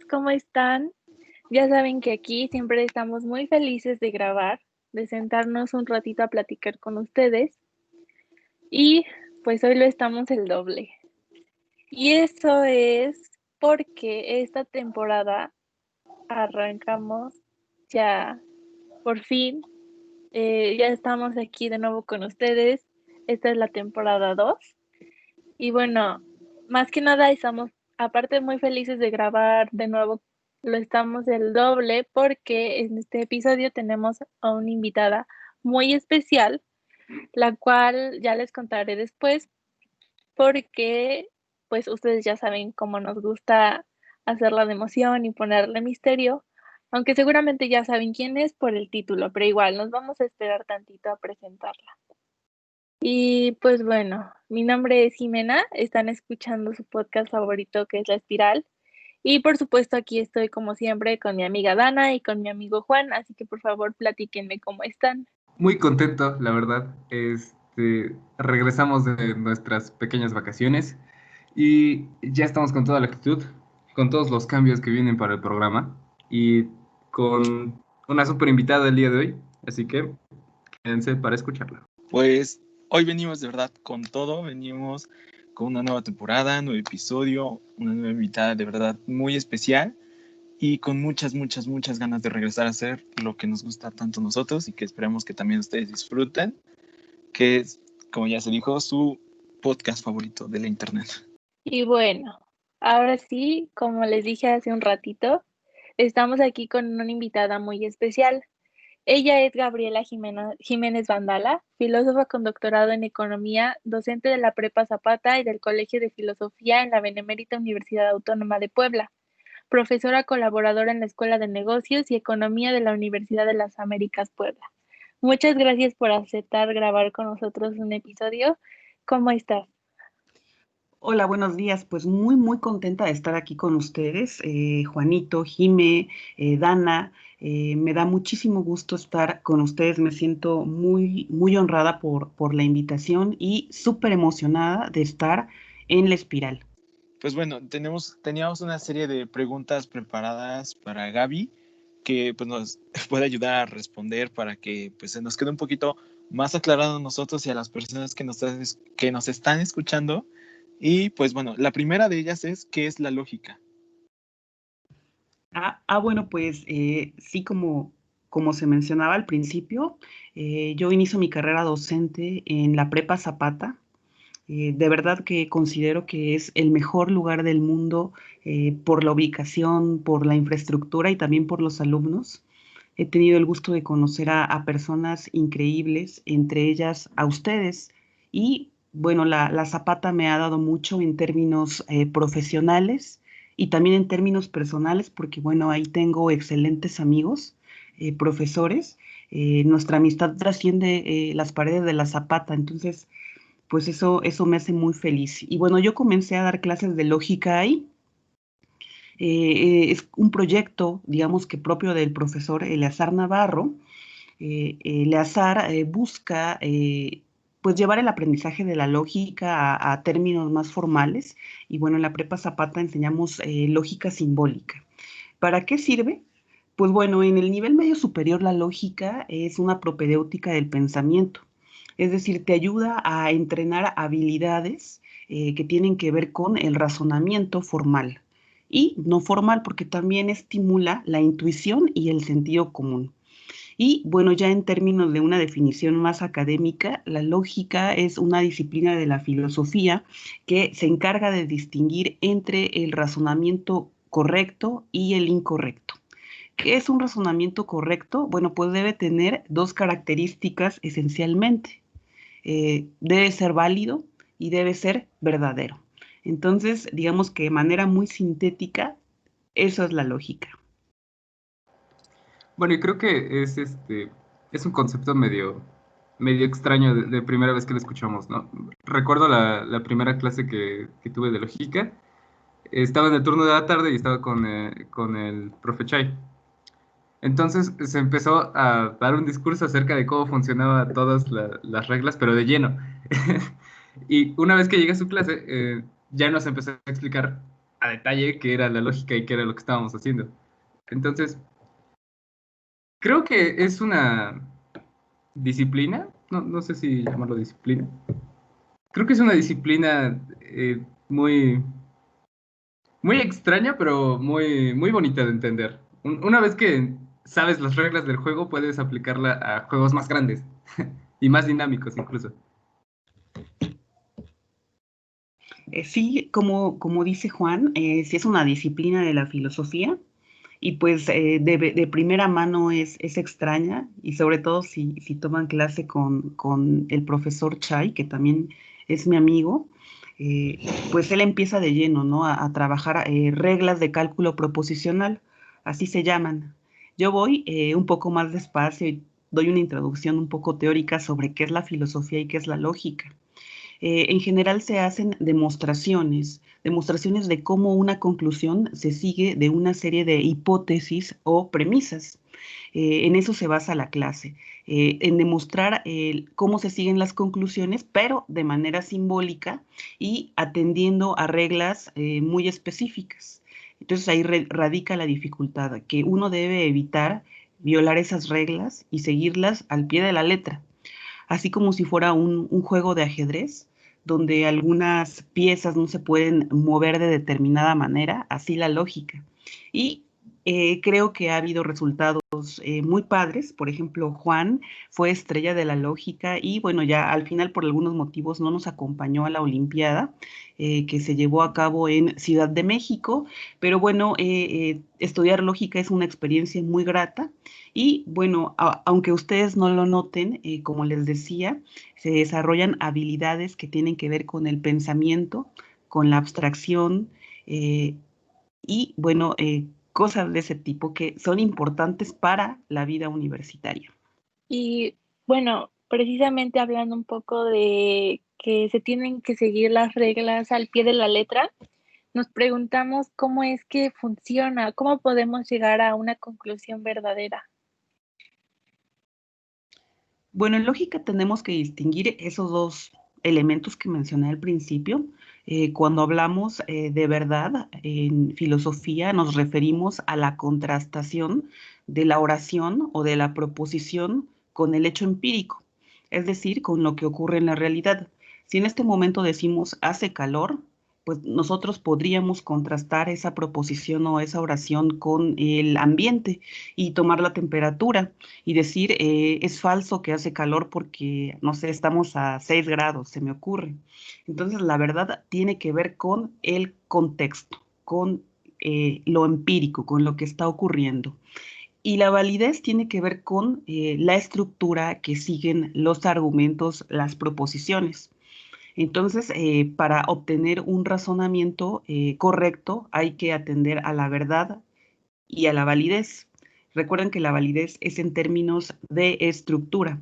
¿cómo están? Ya saben que aquí siempre estamos muy felices de grabar, de sentarnos un ratito a platicar con ustedes y pues hoy lo estamos el doble. Y eso es porque esta temporada arrancamos ya por fin, ya estamos aquí de nuevo con ustedes. Esta es la temporada 2 y bueno, más que nada estamos aparte muy felices de grabar de nuevo, lo estamos el doble porque en este episodio tenemos a una invitada muy especial, la cual ya les contaré después, porque, pues, ustedes ya saben cómo nos gusta hacerla de emoción y ponerle misterio, aunque seguramente ya saben quién es por el título, pero igual nos vamos a esperar tantito a presentarla. Y pues bueno, mi nombre es Jimena, están escuchando su podcast favorito que es La Espiral. Y por supuesto aquí estoy como siempre con mi amiga Dana y con mi amigo Juan, así que por favor platíquenme cómo están. Muy contento, la verdad. Regresamos de nuestras pequeñas vacaciones y ya estamos con toda la actitud, con todos los cambios que vienen para el programa y con una super invitada el día de hoy, así que quédense para escucharla. Pues hoy venimos de verdad con todo, venimos con una nueva temporada, nuevo episodio, una nueva invitada de verdad muy especial y con muchas ganas de regresar a hacer lo que nos gusta tanto a nosotros y que esperemos que también ustedes disfruten, que es, como ya se dijo, su podcast favorito de la internet. Y bueno, ahora sí, como les dije hace un ratito, estamos aquí con una invitada muy especial. Ella es Gabriela Jiménez Vandala, filósofa con doctorado en economía, docente de la Prepa Zapata y del Colegio de Filosofía en la Benemérita Universidad Autónoma de Puebla, profesora colaboradora en la Escuela de Negocios y Economía de la Universidad de las Américas Puebla. Muchas gracias por aceptar grabar con nosotros un episodio. ¿Cómo estás? Hola, buenos días. Pues muy contenta de estar aquí con ustedes, Juanito, Jime, Dana. Me da muchísimo gusto estar con ustedes. Me siento muy honrada por la invitación y súper emocionada de estar en La Espiral. Pues bueno, teníamos una serie de preguntas preparadas para Gaby que pues, nos puede ayudar a responder para que pues, se nos quede un poquito más aclarado a nosotros y a las personas que nos están escuchando. Y pues bueno, la primera de ellas es, ¿qué es la lógica? Bueno, pues sí, como se mencionaba al principio, yo inicio mi carrera docente en la Prepa Zapata. De verdad que considero que es el mejor lugar del mundo por la ubicación, por la infraestructura y también por los alumnos. He tenido el gusto de conocer a personas increíbles, entre ellas a ustedes. Y bueno, la Zapata me ha dado mucho en términos profesionales y también en términos personales, porque bueno, ahí tengo excelentes amigos, profesores. Nuestra amistad trasciende las paredes de la Zapata, entonces pues eso me hace muy feliz. Y bueno, yo comencé a dar clases de lógica ahí. Es un proyecto, digamos que propio del profesor Eleazar Navarro. Eleazar busca pues llevar el aprendizaje de la lógica a términos más formales. Y bueno, en la Prepa Zapata enseñamos lógica simbólica. ¿Para qué sirve? Pues bueno, en el nivel medio superior la lógica es una propedéutica del pensamiento. Es decir, te ayuda a entrenar habilidades que tienen que ver con el razonamiento formal y no formal porque también estimula la intuición y el sentido común. Y bueno, ya en términos de una definición más académica, la lógica es una disciplina de la filosofía que se encarga de distinguir entre el razonamiento correcto y el incorrecto. ¿Qué es un razonamiento correcto? Bueno, pues debe tener dos características esencialmente. Debe ser válido y debe ser verdadero. Entonces, digamos que de manera muy sintética, eso es la lógica. Bueno, y creo que es un concepto medio extraño de primera vez que lo escuchamos, ¿no? Recuerdo la primera clase que tuve de lógica. Estaba en el turno de la tarde y estaba con el profe Chai. Entonces se empezó a dar un discurso acerca de cómo funcionaban todas las reglas, pero de lleno. Y una vez que llegué a su clase, ya nos empezó a explicar a detalle qué era la lógica y qué era lo que estábamos haciendo. Entonces, creo que es una disciplina, no sé si llamarlo disciplina. Creo que es una disciplina muy, muy extraña, pero muy bonita de entender. Una vez que sabes las reglas del juego, puedes aplicarla a juegos más grandes y más dinámicos incluso. Sí, como dice Juan, sí es una disciplina de la filosofía y pues de primera mano es extraña y sobre todo si toman clase con el profesor Chai, que también es mi amigo, eh, pues él empieza de lleno, ¿no? A trabajar reglas de cálculo proposicional, así se llaman. Yo voy un poco más despacio y doy una introducción un poco teórica sobre qué es la filosofía y qué es la lógica. En general se hacen demostraciones de cómo una conclusión se sigue de una serie de hipótesis o premisas. En eso se basa la clase, en demostrar cómo se siguen las conclusiones, pero de manera simbólica y atendiendo a reglas muy específicas. Entonces ahí radica la dificultad, que uno debe evitar violar esas reglas y seguirlas al pie de la letra, así como si fuera un juego de ajedrez, donde algunas piezas no se pueden mover de determinada manera, así la lógica. Y creo que ha habido resultados muy padres. Por ejemplo, Juan fue estrella de la lógica y bueno, ya al final por algunos motivos no nos acompañó a la Olimpiada que se llevó a cabo en Ciudad de México, pero bueno, estudiar lógica es una experiencia muy grata y bueno, aunque ustedes no lo noten, como les decía, se desarrollan habilidades que tienen que ver con el pensamiento, con la abstracción eh, y, bueno, cosas de ese tipo que son importantes para la vida universitaria. Y bueno, precisamente hablando un poco de que se tienen que seguir las reglas al pie de la letra, nos preguntamos cómo es que funciona, cómo podemos llegar a una conclusión verdadera. Bueno, en lógica tenemos que distinguir esos dos elementos que mencioné al principio. Cuando hablamos de verdad en filosofía, nos referimos a la contrastación de la oración o de la proposición con el hecho empírico, es decir, con lo que ocurre en la realidad. Si en este momento decimos hace calor, pues nosotros podríamos contrastar esa proposición o esa oración con el ambiente y tomar la temperatura y decir, es falso que hace calor porque, no sé, estamos a 6 grados, se me ocurre. Entonces, la verdad tiene que ver con el contexto, con lo empírico, con lo que está ocurriendo. Y la validez tiene que ver con la estructura que siguen los argumentos, las proposiciones. Entonces, para obtener un razonamiento correcto, hay que atender a la verdad y a la validez. Recuerden que la validez es en términos de estructura.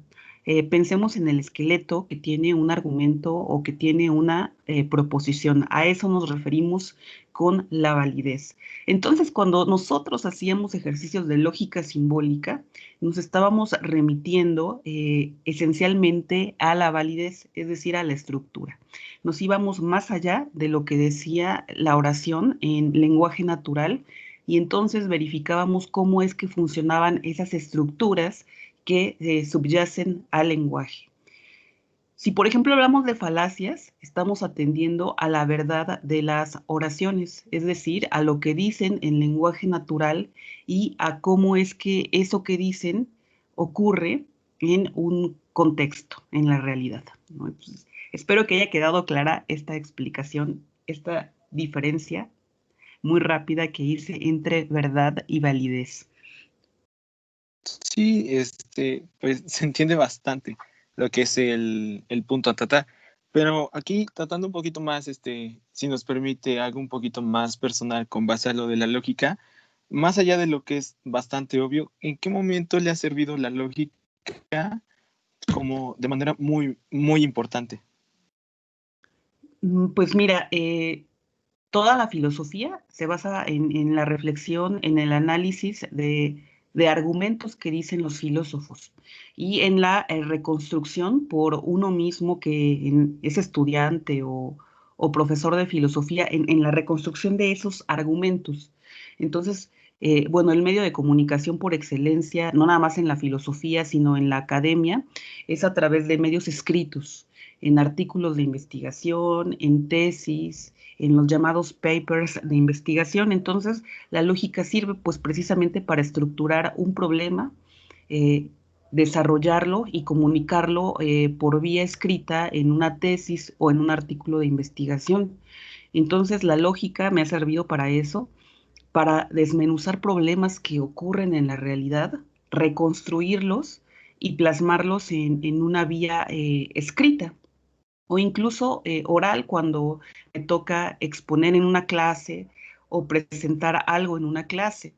Pensemos en el esqueleto que tiene un argumento o que tiene una proposición. A eso nos referimos con la validez. Entonces, cuando nosotros hacíamos ejercicios de lógica simbólica, nos estábamos remitiendo esencialmente a la validez, es decir, a la estructura. Nos íbamos más allá de lo que decía la oración en lenguaje natural y entonces verificábamos cómo es que funcionaban esas estructuras que subyacen al lenguaje. Si, por ejemplo, hablamos de falacias, estamos atendiendo a la verdad de las oraciones, es decir, a lo que dicen en lenguaje natural y a cómo es que eso que dicen ocurre en un contexto, en la realidad, ¿no? Entonces, espero que haya quedado clara esta explicación, esta diferencia muy rápida que hice entre verdad y validez. Sí, pues se entiende bastante lo que es el punto a tratar. Pero aquí tratando un poquito más, si nos permite algo un poquito más personal con base a lo de la lógica, más allá de lo que es bastante obvio, ¿en qué momento le ha servido la lógica como de manera muy, muy importante? Pues mira, toda la filosofía se basa en la reflexión, en el análisis de argumentos que dicen los filósofos y en la reconstrucción por uno mismo que es estudiante o profesor de filosofía en la reconstrucción de esos argumentos. Entonces, bueno, el medio de comunicación por excelencia, no nada más en la filosofía, sino en la academia, es a través de medios escritos, en artículos de investigación, en tesis, en los llamados papers de investigación. Entonces, la lógica sirve pues precisamente para estructurar un problema, eh, desarrollarlo y comunicarlo por vía escrita en una tesis o en un artículo de investigación. Entonces, la lógica me ha servido para eso, para desmenuzar problemas que ocurren en la realidad, reconstruirlos y plasmarlos en una vía escrita o incluso oral cuando me toca exponer en una clase o presentar algo en una clase.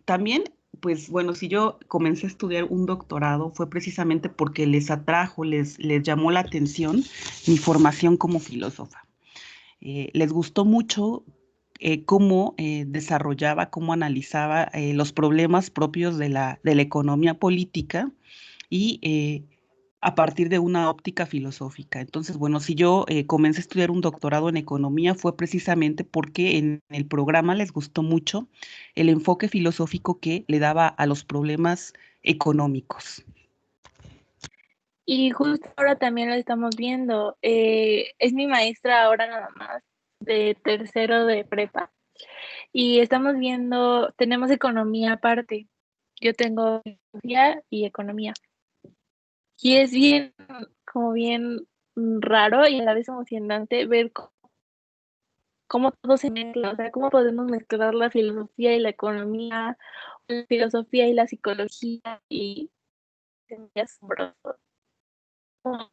También, pues bueno, si yo comencé a estudiar un doctorado fue precisamente porque les atrajo, les llamó la atención mi formación como filósofa. Les gustó mucho cómo desarrollaba, cómo analizaba los problemas propios de la economía política y a partir de una óptica filosófica. Entonces, bueno, si yo comencé a estudiar un doctorado en economía fue precisamente porque en el programa les gustó mucho el enfoque filosófico que le daba a los problemas económicos. Y justo ahora también lo estamos viendo. Es mi maestra ahora nada más de tercero de prepa. Y estamos viendo, tenemos economía aparte. Yo tengo filosofía y economía. Y es bien, como bien raro y a la vez emocionante ver cómo todo se mezcla, o sea, cómo podemos mezclar la filosofía y la economía, la filosofía y la psicología, y es muy asombroso. Como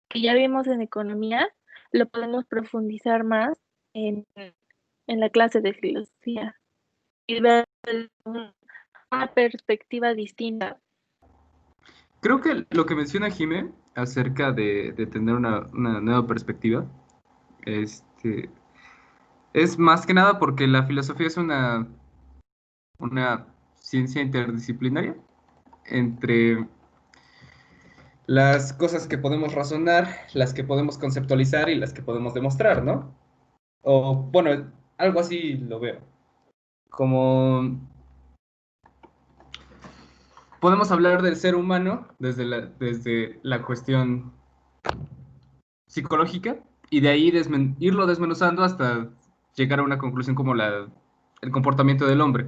que ya vimos en economía, lo podemos profundizar más en, en la clase de filosofía y ver una perspectiva distinta. Creo que lo que menciona Jime acerca de tener una nueva perspectiva, este, es más que nada porque la filosofía es una ciencia interdisciplinaria entre las cosas que podemos razonar, las que podemos conceptualizar y las que podemos demostrar, ¿no? O bueno, algo así lo veo. Como podemos hablar del ser humano desde la cuestión psicológica y de ahí irlo desmenuzando hasta llegar a una conclusión como el comportamiento del hombre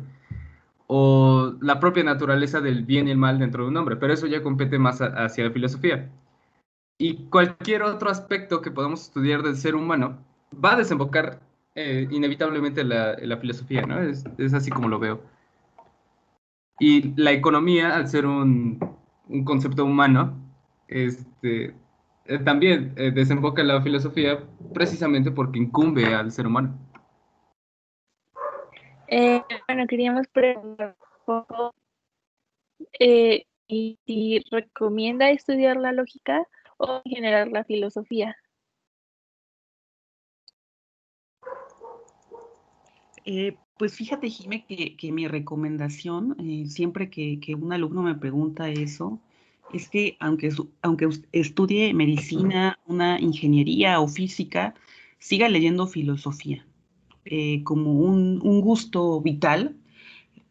o la propia naturaleza del bien y el mal dentro de un hombre, pero eso ya compete más hacia la filosofía. Y cualquier otro aspecto que podamos estudiar del ser humano va a desembocar inevitablemente en la filosofía, ¿no? Es así como lo veo. Y la economía, al ser un concepto humano, también desemboca en la filosofía precisamente porque incumbe al ser humano. Bueno, queríamos preguntar un poco, y si recomienda estudiar la lógica o en general la filosofía. Pues fíjate, Jime, que mi recomendación, siempre que un alumno me pregunta eso, es que aunque estudie medicina, una ingeniería o física, siga leyendo filosofía, como un gusto vital,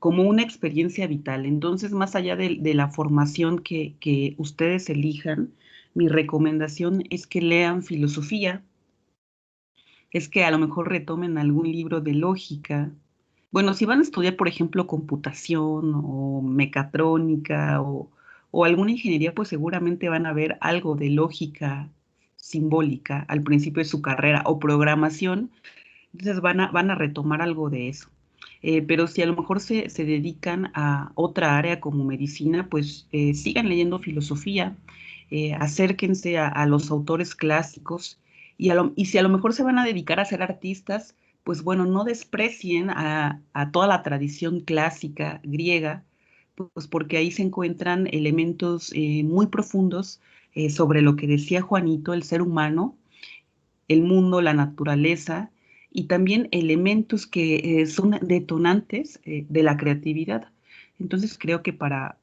como una experiencia vital. Entonces, más allá de la formación que ustedes elijan, mi recomendación es que lean filosofía, es que a lo mejor retomen algún libro de lógica. Bueno, si van a estudiar, por ejemplo, computación o mecatrónica o alguna ingeniería, pues seguramente van a ver algo de lógica simbólica al principio de su carrera o programación, entonces van a retomar algo de eso. Pero si a lo mejor se dedican a otra área como medicina, pues sigan leyendo filosofía, acérquense a los autores clásicos y si a lo mejor se van a dedicar a ser artistas, pues bueno, no desprecien a toda la tradición clásica griega, pues porque ahí se encuentran elementos muy profundos sobre lo que decía Juanito, el ser humano, el mundo, la naturaleza y también elementos que son detonantes de la creatividad. Entonces creo que para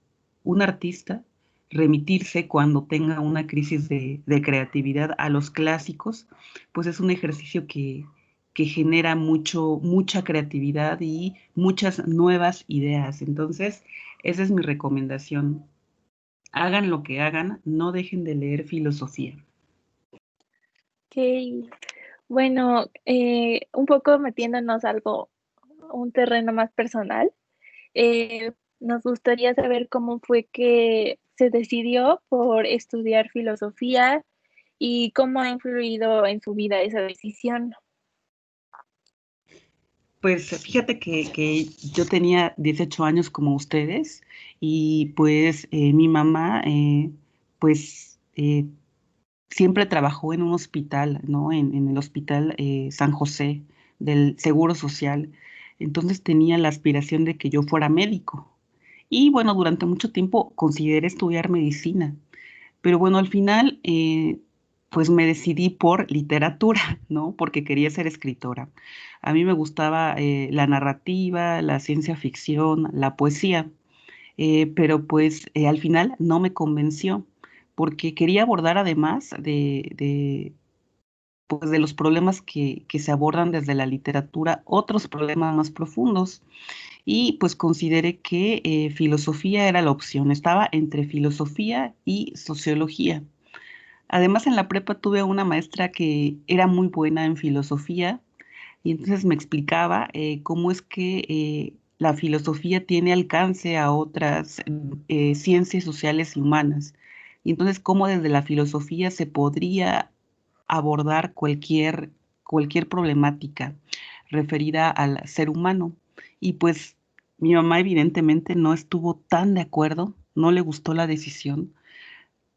un artista remitirse cuando tenga una crisis de creatividad a los clásicos, pues es un ejercicio que genera mucha creatividad y muchas nuevas ideas. Entonces, esa es mi recomendación. Hagan lo que hagan, no dejen de leer filosofía. Ok, bueno, un poco metiéndonos un terreno más personal, nos gustaría saber cómo fue que se decidió por estudiar filosofía y cómo ha influido en su vida esa decisión. Pues fíjate que yo tenía 18 años como ustedes y pues mi mamá pues siempre trabajó en un hospital, ¿no? En el hospital San José del Seguro Social. Entonces tenía la aspiración de que yo fuera médico. Y bueno, durante mucho tiempo consideré estudiar medicina, pero bueno, al final pues me decidí por literatura, ¿no? Porque quería ser escritora. A mí me gustaba la narrativa, la ciencia ficción, la poesía, pero pues al final no me convenció porque quería abordar además pues, de los problemas que se abordan desde la literatura, otros problemas más profundos. Y pues consideré que filosofía era la opción. Estaba entre filosofía y sociología. Además, en la prepa tuve una maestra que era muy buena en filosofía y entonces me explicaba cómo es que la filosofía tiene alcance a otras ciencias sociales y humanas. Y entonces cómo desde la filosofía se podría abordar cualquier problemática referida al ser humano. Y pues mi mamá evidentemente no estuvo tan de acuerdo, no le gustó la decisión,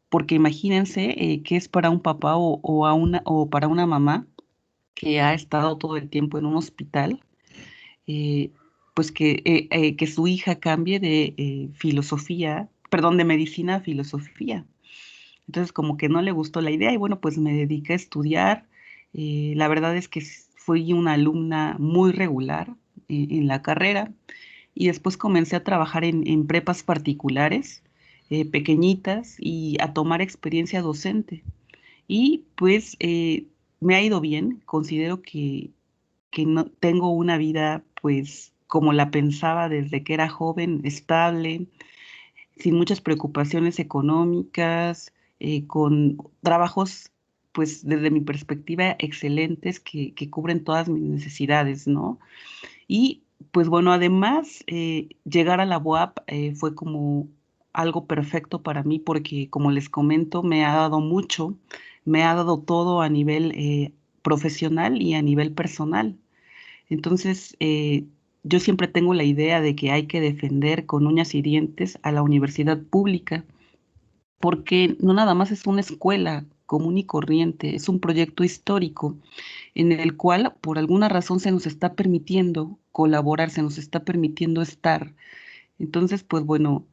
porque imagínense que es para un papá o para una mamá que ha estado todo el tiempo en un hospital, eh, pues que su hija cambie de filosofía, perdón, de medicina a filosofía. Entonces como que no le gustó la idea y bueno, pues me dediqué a estudiar. La verdad es que fui una alumna muy regular en la carrera y después comencé a trabajar en prepas particulares, pequeñitas y a tomar experiencia docente. Y pues me ha ido bien, considero que no tengo una vida pues como la pensaba desde que era joven, estable, sin muchas preocupaciones económicas, con trabajos pues desde mi perspectiva excelentes que cubren todas mis necesidades, ¿no? Y pues bueno, además, llegar a la UAP fue como algo perfecto para mí porque, como les comento, me ha dado mucho, me ha dado todo a nivel profesional y a nivel personal. Entonces, yo siempre tengo la idea de que hay que defender con uñas y dientes a la universidad pública porque no nada más es una escuela común y corriente, es un proyecto histórico en el cual por alguna razón se nos está permitiendo colaborar, se nos está permitiendo estar. Entonces, pues bueno,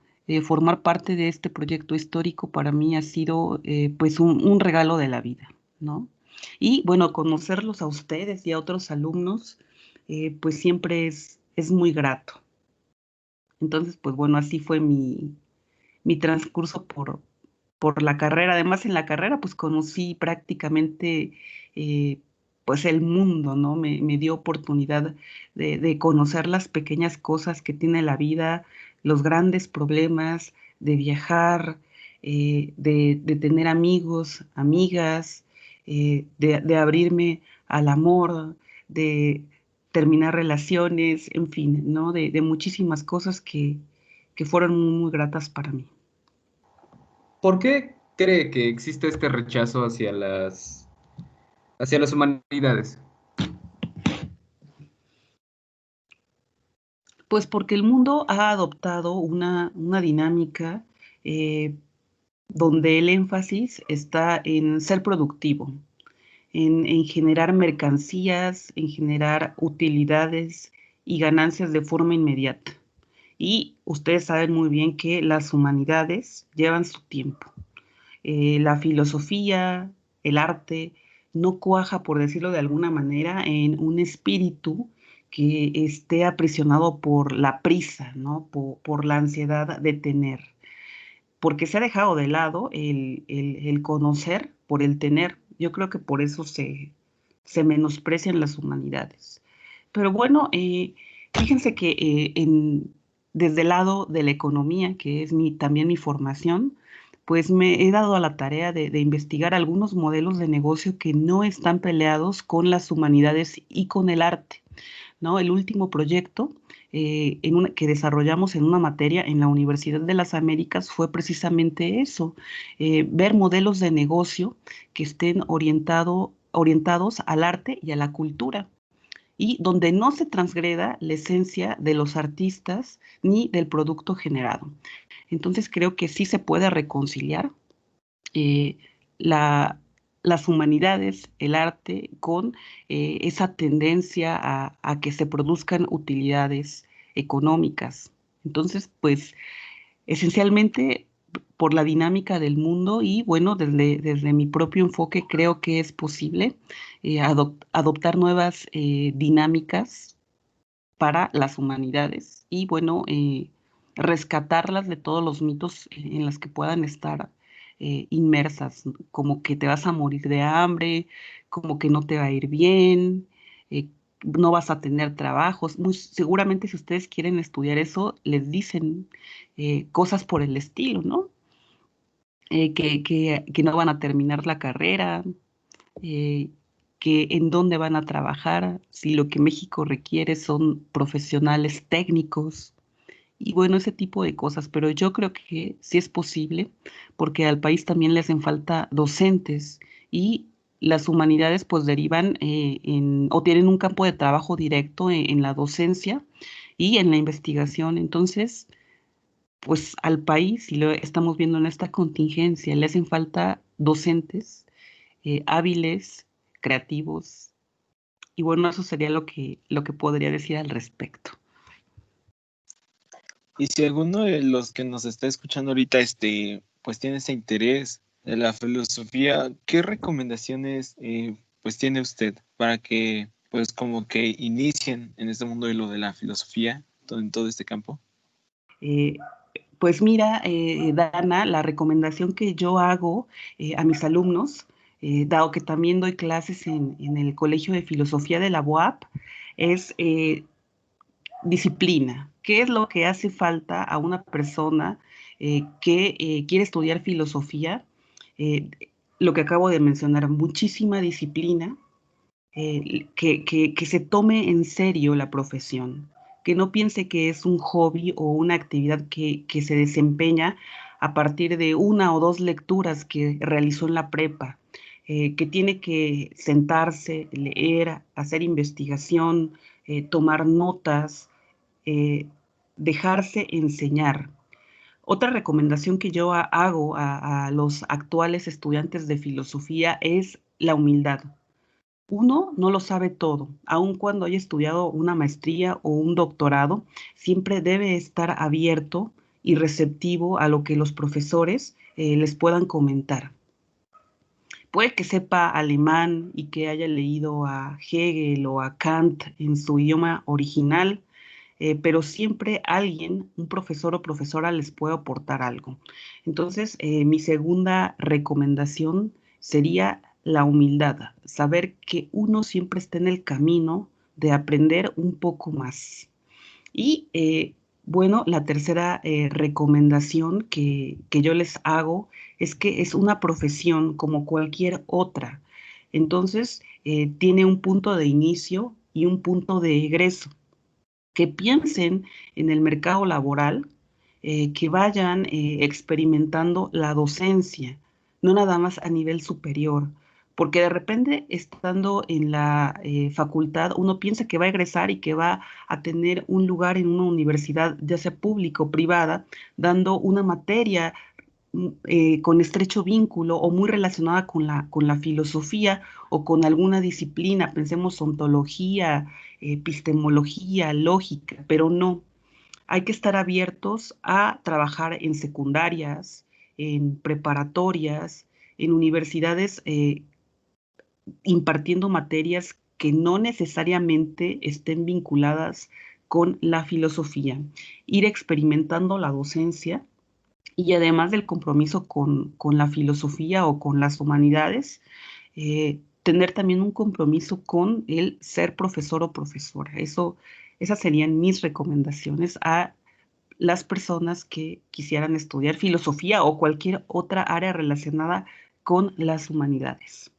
formar parte de este proyecto histórico para mí ha sido pues un regalo de la vida, ¿no? Y bueno, conocerlos a ustedes y a otros alumnos, pues siempre es muy grato. Entonces, pues bueno, así fue mi transcurso por la carrera. Además, en la carrera, pues conocí prácticamente, eh, pues el mundo, ¿no? Me dio oportunidad de conocer las pequeñas cosas que tiene la vida, los grandes problemas, de viajar, de tener amigos, amigas, de abrirme al amor, de terminar relaciones, en fin, ¿no? De muchísimas cosas que fueron muy, muy gratas para mí. ¿Por qué cree que existe este rechazo hacia las humanidades? Pues porque el mundo ha adoptado una dinámica eh, donde el énfasis está en ser productivo, en generar mercancías, en generar utilidades y ganancias de forma inmediata. Y ustedes saben muy bien que las humanidades llevan su tiempo. La filosofía, el arte, no cuaja, por decirlo de alguna manera, en un espíritu que esté aprisionado por la prisa, ¿no? Por la ansiedad de tener. porque se ha dejado de lado el conocer por el tener. Yo creo que por eso se menosprecian las humanidades. Pero bueno, fíjense que desde el lado de la economía, que es también mi formación, pues me he dado a la tarea de investigar algunos modelos de negocio que no están peleados con las humanidades y con el arte, ¿no? El último proyecto que desarrollamos en una materia en la Universidad de las Américas fue precisamente eso, ver modelos de negocio que estén orientados al arte y a la cultura, y donde no se transgreda la esencia de los artistas ni del producto generado. Entonces creo que sí se puede reconciliar eh, la, las humanidades, el arte, con esa tendencia a que se produzcan utilidades económicas. Entonces, pues, esencialmente por la dinámica del mundo y, bueno, desde mi propio enfoque creo que es posible adoptar nuevas dinámicas para las humanidades y, bueno, rescatarlas de todos los mitos en los que puedan estar inmersas, como que te vas a morir de hambre, como que no te va a ir bien, no vas a tener trabajos. Muy seguramente si ustedes quieren estudiar eso, les dicen cosas por el estilo, ¿no? Que no van a terminar la carrera, eh, que en dónde van a trabajar, si lo que México requiere son profesionales técnicos y bueno, ese tipo de cosas, pero yo creo que sí es posible porque al país también le hacen falta docentes y las humanidades pues derivan o tienen un campo de trabajo directo en la docencia y en la investigación. Entonces, pues al país, y lo estamos viendo en esta contingencia, le hacen falta docentes hábiles, creativos, y bueno, eso sería lo que podría decir al respecto. Y si alguno de los que nos está escuchando ahorita, pues tiene ese interés de la filosofía, ¿qué recomendaciones, pues tiene usted para que, pues como que inicien en este mundo de lo de la filosofía, en todo este campo? Pues mira, Dana, la recomendación que yo hago a mis alumnos, dado que también doy clases en el Colegio de Filosofía de la UAP, es disciplina. ¿Qué es lo que hace falta a una persona que quiere estudiar filosofía? Eh, lo que acabo de mencionar, muchísima disciplina, que se tome en serio la profesión, que no piense que es un hobby o una actividad que se desempeña a partir de una o dos lecturas que realizó en la prepa, que tiene que sentarse, leer, hacer investigación, tomar notas, eh, dejarse enseñar. Otra recomendación que yo hago a los actuales estudiantes de filosofía es la humildad. Uno no lo sabe todo, aun cuando haya estudiado una maestría o un doctorado, siempre debe estar abierto y receptivo a lo que los profesores les puedan comentar. Puede que sepa alemán y que haya leído a Hegel o a Kant en su idioma original, pero siempre alguien, un profesor o profesora, les puede aportar algo. Entonces, mi segunda recomendación sería la humildad, saber que uno siempre está en el camino de aprender un poco más. Y bueno, la tercera recomendación que yo les hago es que es una profesión como cualquier otra. Entonces, tiene un punto de inicio y un punto de egreso. Que piensen en el mercado laboral, que vayan experimentando la docencia, no nada más a nivel superior, porque de repente estando en la facultad uno piensa que va a egresar y que va a tener un lugar en una universidad, ya sea pública o privada, dando una materia con estrecho vínculo o muy relacionada con la filosofía o con alguna disciplina, pensemos ontología, epistemología, lógica, pero no. Hay que estar abiertos a trabajar en secundarias, en preparatorias, en universidades impartiendo materias que no necesariamente estén vinculadas con la filosofía. Ir experimentando la docencia Y además del compromiso con la filosofía o con las humanidades, tener también un compromiso con el ser profesor o profesora. Esas serían mis recomendaciones a las personas que quisieran estudiar filosofía o cualquier otra área relacionada con las humanidades.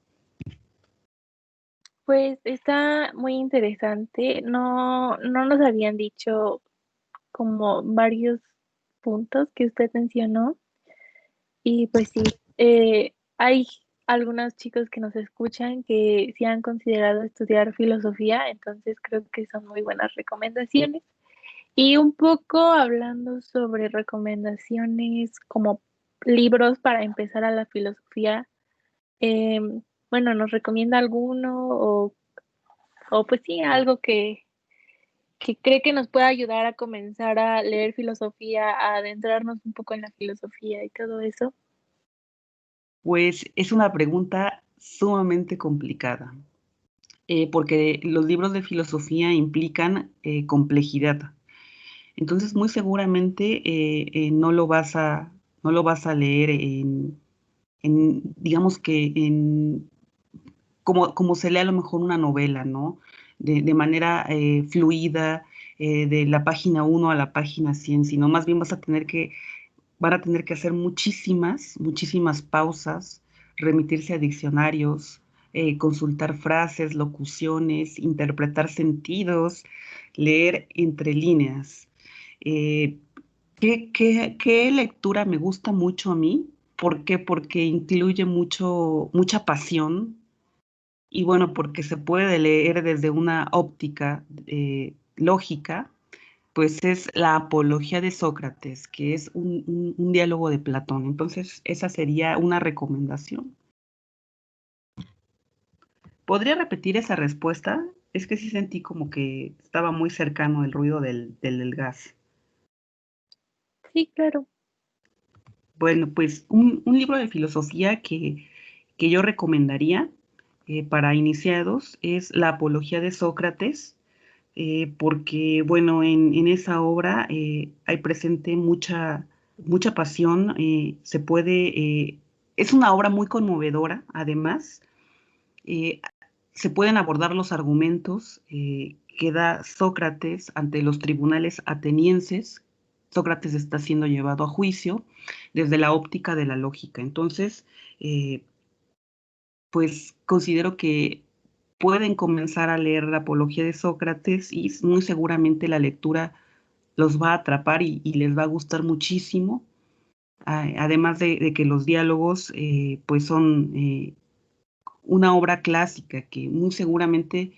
Pues está muy interesante. No nos habían dicho como varios puntos que usted mencionó. Y pues sí, hay algunos chicos que nos escuchan que sí han considerado estudiar filosofía, entonces creo que son muy buenas recomendaciones. Y un poco hablando sobre recomendaciones como libros para empezar a la filosofía, bueno, ¿nos recomienda alguno o pues sí, algo que cree que nos pueda ayudar a comenzar a leer filosofía, a adentrarnos un poco en la filosofía y todo eso? Pues es una pregunta sumamente complicada, porque los libros de filosofía implican complejidad. Entonces, muy seguramente no lo vas a leer digamos que como se lee a lo mejor una novela, ¿no? De manera fluida, de la página 1 a la página 100, sino más bien van a tener que hacer muchísimas pausas, remitirse a diccionarios, consultar frases, locuciones, interpretar sentidos, leer entre líneas. Eh, ¿Qué lectura me gusta mucho a mí? ¿Por qué? Porque incluye mucha pasión y bueno, porque se puede leer desde una óptica lógica, pues es la Apología de Sócrates, que es un diálogo de Platón. Entonces, esa sería una recomendación. ¿Podría repetir esa respuesta? Es que sí sentí como que estaba muy cercano el ruido del gas. Sí, claro. Bueno, pues un libro de filosofía que yo recomendaría para iniciados es La Apología de Sócrates, porque, bueno, en esa obra hay presente mucha pasión, es una obra muy conmovedora, además, eh, se pueden abordar los argumentos que da Sócrates ante los tribunales atenienses. Sócrates está siendo llevado a juicio desde la óptica de la lógica. Entonces, eh, pues considero que pueden comenzar a leer la Apología de Sócrates y muy seguramente la lectura los va a atrapar y les va a gustar muchísimo. Además de que los diálogos pues son una obra clásica que muy seguramente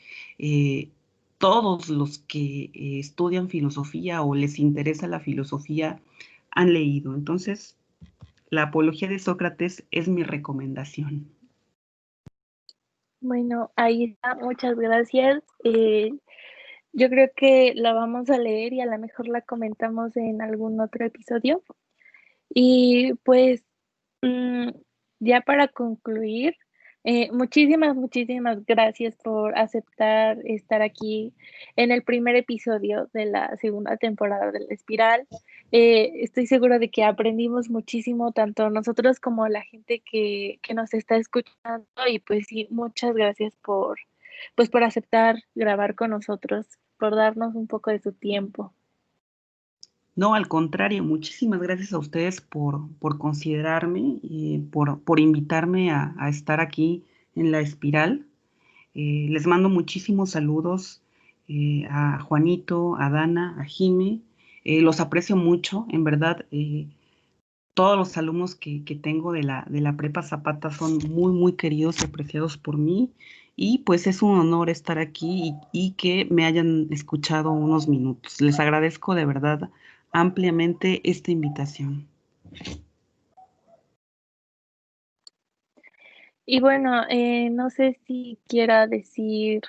todos los que estudian filosofía o les interesa la filosofía han leído. Entonces, la Apología de Sócrates es mi recomendación. Bueno, ahí está, muchas gracias. Yo creo que la vamos a leer y a lo mejor la comentamos en algún otro episodio. Y pues mm, ya para concluir, muchísimas gracias por aceptar estar aquí en el primer episodio de la segunda temporada de La Espiral. Estoy segura de que aprendimos muchísimo, tanto nosotros como la gente que nos está escuchando. Y pues sí, muchas gracias pues, por aceptar grabar con nosotros, por darnos un poco de su tiempo. No, al contrario, muchísimas gracias a ustedes por considerarme y por invitarme a estar aquí en La Espiral. Les mando muchísimos saludos a Juanito, a Dana, a Jime. Los aprecio mucho, en verdad. Todos los alumnos que tengo de la Prepa Zapata son muy queridos y apreciados por mí. Y pues es un honor estar aquí y que me hayan escuchado unos minutos. Les agradezco de verdad ampliamente esta invitación. Y bueno, no sé si quiera decir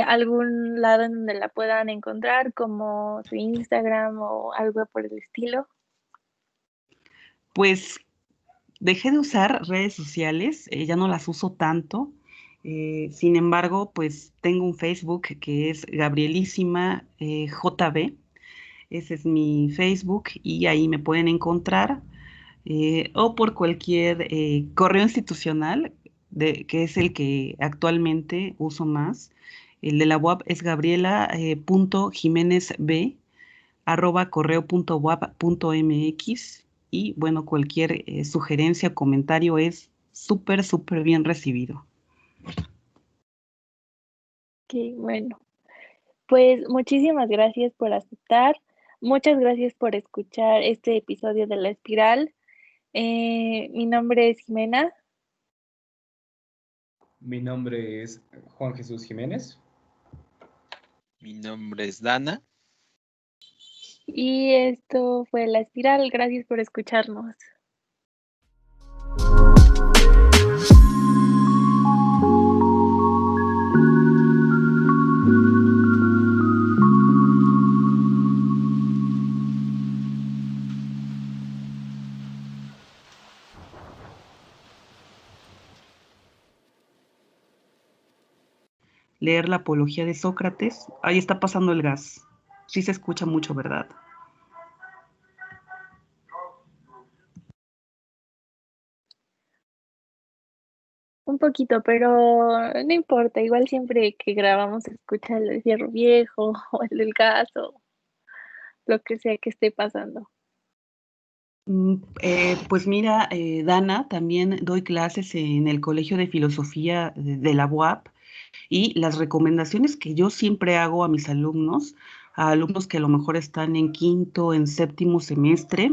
algún lado en donde la puedan encontrar, como su Instagram o algo por el estilo. Pues dejé de usar redes sociales, ya no las uso tanto. Sin embargo, pues tengo un Facebook que es Gabrielísima JB. Ese es mi Facebook y ahí me pueden encontrar. O por cualquier correo institucional, que es el que actualmente uso más. El de la UAP es gabriela.jimenezb@correo.uap.mx y bueno, cualquier sugerencia o comentario es súper, súper bien recibido. Qué bueno. Pues muchísimas gracias por aceptar. Muchas gracias por escuchar este episodio de La Espiral. Mi nombre es Jimena. Mi nombre es Juan Jesús Jiménez. Mi nombre es Dana. Y esto fue La Espiral. Gracias por escucharnos. Leer la Apología de Sócrates. Ahí está pasando el gas. Sí se escucha mucho, ¿verdad? Un poquito, pero no importa. Igual siempre que grabamos se escucha el fierro viejo o el del gas o lo que sea que esté pasando. Pues mira, Dana, también doy clases en el Colegio de Filosofía de la UAP y las recomendaciones que yo siempre hago a mis alumnos, a alumnos que a lo mejor están en quinto, en séptimo semestre,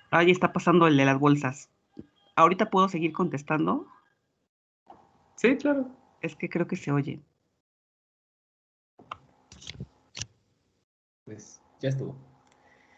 ahí está pasando el de las bolsas. ¿Ahorita puedo seguir contestando? Sí, claro. Es que creo que se oye. Pues ya estuvo.